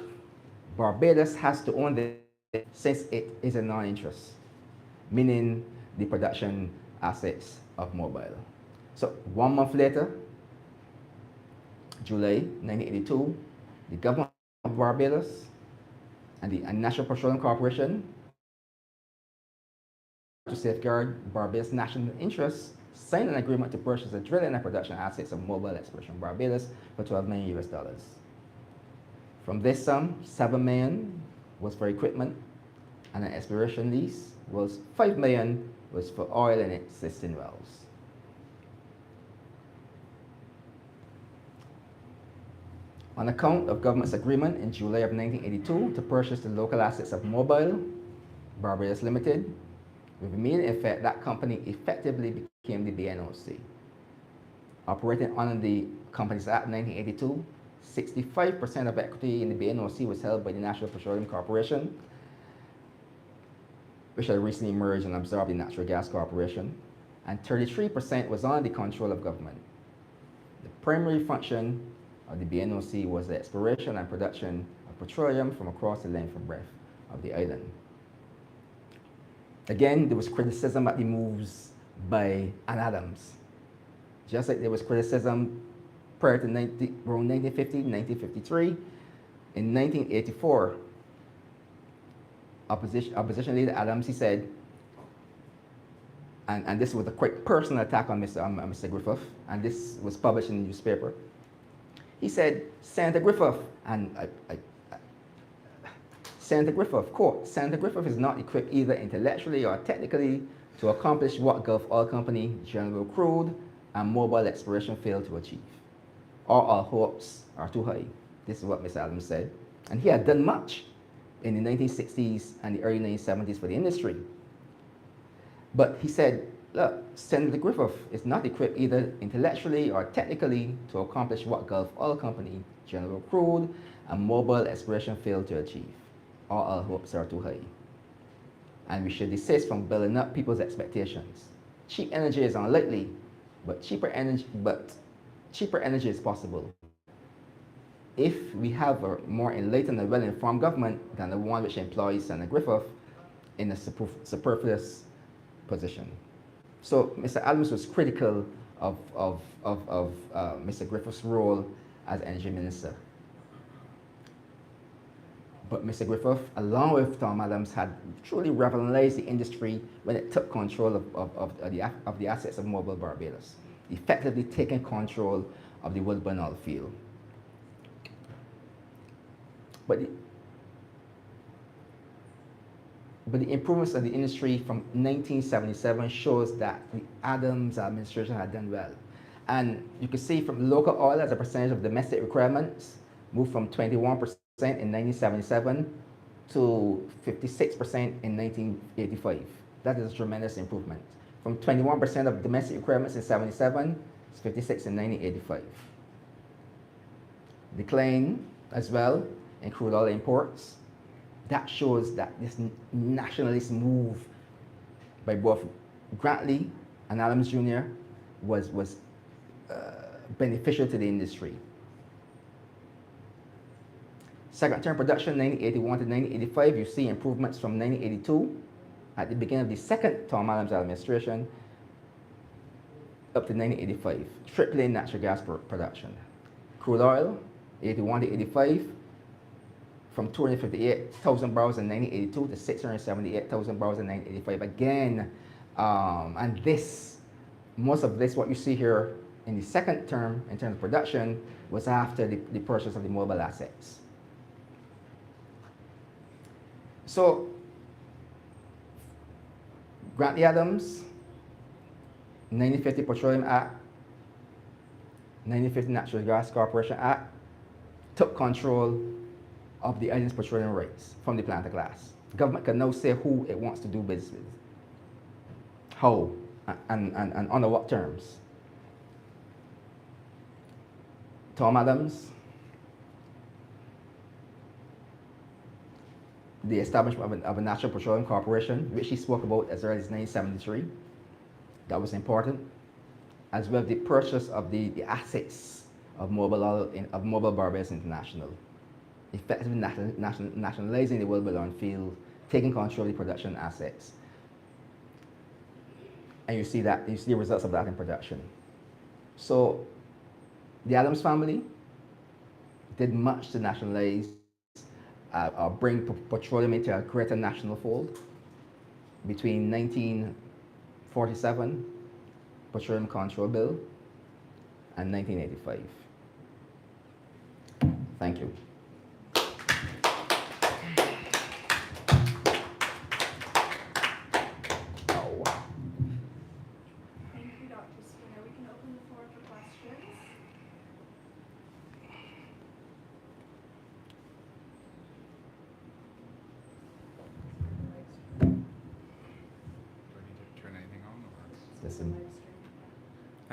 [SPEAKER 1] Barbados has to own this since it is a non-interest, meaning the production assets of Mobil. So 1 month later, July 1982, the government of Barbados and the National Petroleum Corporation, to safeguard Barbados' national interests, signed an agreement to purchase the drilling and production assets of Mobil Exploration Barbados for $12 million US. From this sum, $7 million was for equipment, and an exploration lease was $5 million was for oil and existing wells. On account of government's agreement in July of 1982 to purchase the local assets of Mobil Barbados Limited, with immediate effect, that company effectively became the BNOC. Operating under the Companies Act 1982, 65% of equity in the BNOC was held by the National Petroleum Corporation, which had recently merged and absorbed the Natural Gas Corporation, and 33% was under the control of government. The primary function of the BNOC was the exploration and production of petroleum from across the length and breadth of the island. Again, there was criticism at the moves by Ann Adams. Just like there was criticism prior to around 1950, 1953. In 1984, opposition leader Adams, he said, and this was a quite personal attack on Mr. Griffith, and this was published in the newspaper. He said, Senator Griffith, Senator Griffith, quote, Senator Griffith is not equipped either intellectually or technically to accomplish what Gulf Oil Company, General Crude, and mobile exploration failed to achieve. All our hopes are too high. This is what Mr. Adams said. And he had done much in the 1960s and the early 1970s for the industry. But he said, look, Senator Griffith is not equipped either intellectually or technically to accomplish what Gulf Oil Company, General Crude, and mobile exploration failed to achieve. All our hopes are too high. And we should desist from building up people's expectations. Cheap energy is unlikely, but cheaper energy is possible if we have a more enlightened and well-informed government than the one which employs Senator Griffith in a superfluous position. So Mr. Adams was critical of Mr. Griffith's role as energy minister. But Mr. Griffith, along with Tom Adams, had truly revolutionized the industry when it took control of the assets of Mobile Barbados, effectively taking control of the Woodburn oil field. But the improvements of the industry from 1977 shows that the Adams administration had done well. And you can see from local oil as a percentage of domestic requirements moved from 21% in 1977 to 56% in 1985. That is a tremendous improvement. From 21% of domestic requirements in 77 to 56 in 1985. Decline as well in crude oil imports. That shows that this nationalist move by both Grantley and Adams Jr. was beneficial to the industry. Second-term production, 1981 to 1985, you see improvements from 1982 at the beginning of the second Tom Adams administration up to 1985, tripling natural gas production. Crude oil, 81 to 85, from 258,000 barrels in 1982 to 678,000 barrels in 1985. Again, and this, most of this, what you see here in the second term in terms of production, was after the purchase of the mobile assets. So, Grantley Adams, 1950 Petroleum Act, 1950 Natural Gas Corporation Act, took control of the island's petroleum rights from the planter class. The government can now say who it wants to do business with, how, and under what terms. Tom Adams, the establishment of a National Petroleum Corporation, which he spoke about as early as 1973. That was important. As well as the purchase of the assets of Mobile Barbados International, effectively nationalizing the Woodburn oil field, taking control of the production assets. And you see the results of that in production. So the Adams family did much to nationalize bring petroleum into a greater national fold. Between 1947, Petroleum Control Bill, and 1985. Thank you.
[SPEAKER 2] Thank you, Dr. Spooner. We can open the floor for questions.
[SPEAKER 3] Do I need to turn anything on? Or?
[SPEAKER 1] Listen.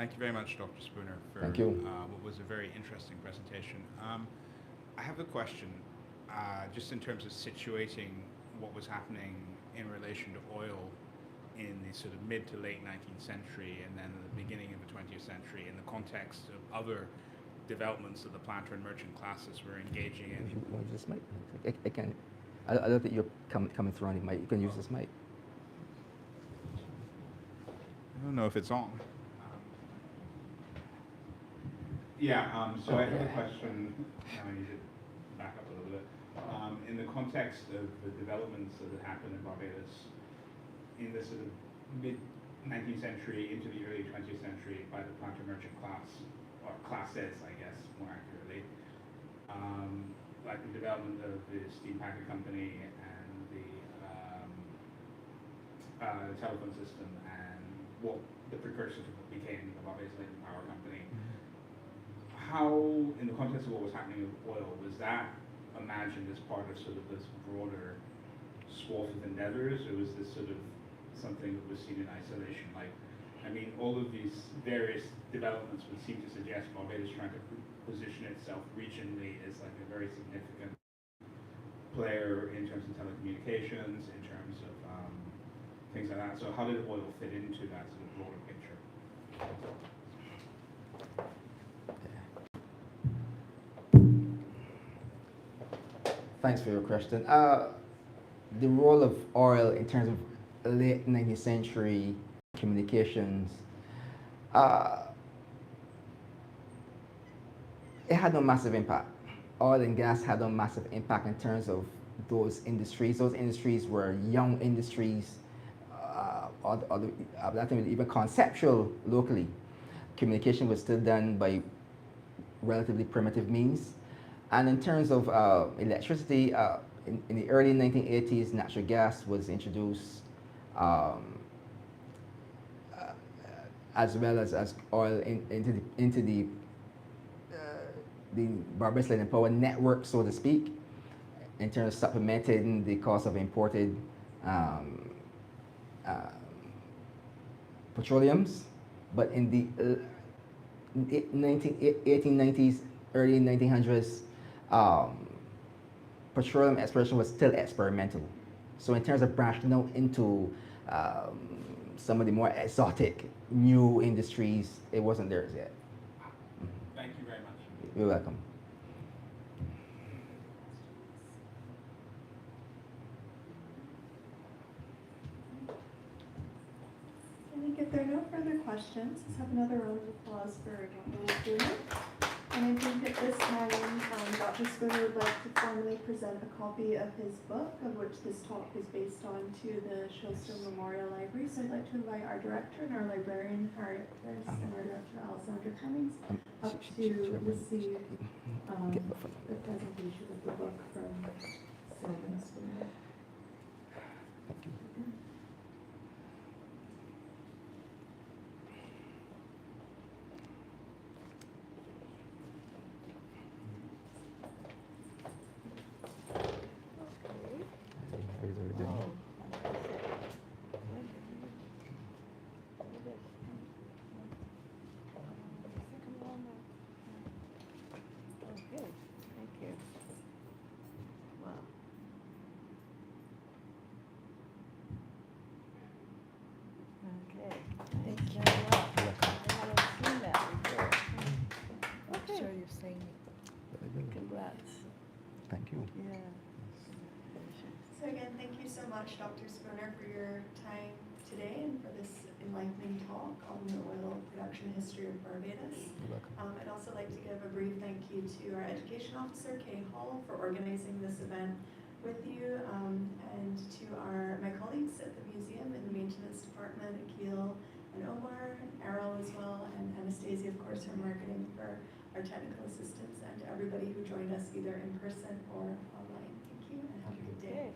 [SPEAKER 3] Thank you very much, Dr. Spooner, for
[SPEAKER 1] Thank you.
[SPEAKER 3] what was a very interesting presentation. I have a question, just in terms of situating what was happening in relation to oil in the sort of mid to late 19th century and then the beginning of the 20th century in the context of other developments that the planter and merchant classes were engaging
[SPEAKER 1] If
[SPEAKER 3] in.
[SPEAKER 1] you want this mic, I can. I don't think you're coming through on the mic. You can use this mic.
[SPEAKER 3] I don't know if it's on. So I have a question. Now I need to back up a little bit. In the context of the developments that had happened in Barbados in the sort of mid 19th century into the early 20th century by the planter merchant class, or classes, I guess, more accurately, like the development of the steam packet company and the telephone system and what the precursor to what became the Barbados Light and Power Company. How, in the context of what was happening with oil, was that imagined as part of sort of this broader swath of endeavors, or was this sort of something that was seen in isolation? Like, I mean, all of these various developments would seem to suggest Barbados trying to position itself regionally as like a very significant player in terms of telecommunications, in terms of things like that. So how did oil fit into that sort of broader picture?
[SPEAKER 1] Thanks for your question. The role of oil in terms of late 19th century communications, it had no massive impact. Oil and gas had no massive impact in terms of those industries. Those industries were young industries, that time even conceptual locally. Communication was still done by relatively primitive means. And in terms of electricity, in the early 1980s, natural gas was introduced, as well as oil into the Barbados Light and Power network, so to speak, in terms of supplementing the cost of imported petroleums. But in the 1890s, early 1900s, petroleum exploration was still experimental. So in terms of branching out into some of the more exotic new industries, it wasn't there yet.
[SPEAKER 3] Thank you very much.
[SPEAKER 1] You're welcome.
[SPEAKER 2] I think if there are no further questions, let's have another round of applause for Dr. Spooner. And I think at this time, Dr. Spooner would like to formally present a copy of his book, of which this talk is based on, to the Shilster Memorial Library. So I'd like to invite our director and our librarian, Harriet Chris, and our director, Alessandra Cummings, up to receive the presentation of the book from Sylvan Spooner.
[SPEAKER 1] Thank you.
[SPEAKER 2] Yeah. So again, thank you so much, Dr. Spooner, for your time today and for this enlightening talk on the oil production history of Barbados. I'd also like to give a brief thank you to our education officer, Kay Hall, for organizing this event with you, and to my colleagues at the museum in the maintenance department, Akil and Omar, and Errol as well, and Anastasia, of course, for marketing, for our technical assistance, and to everybody who joined us either in person or online. Thank you and have a good day.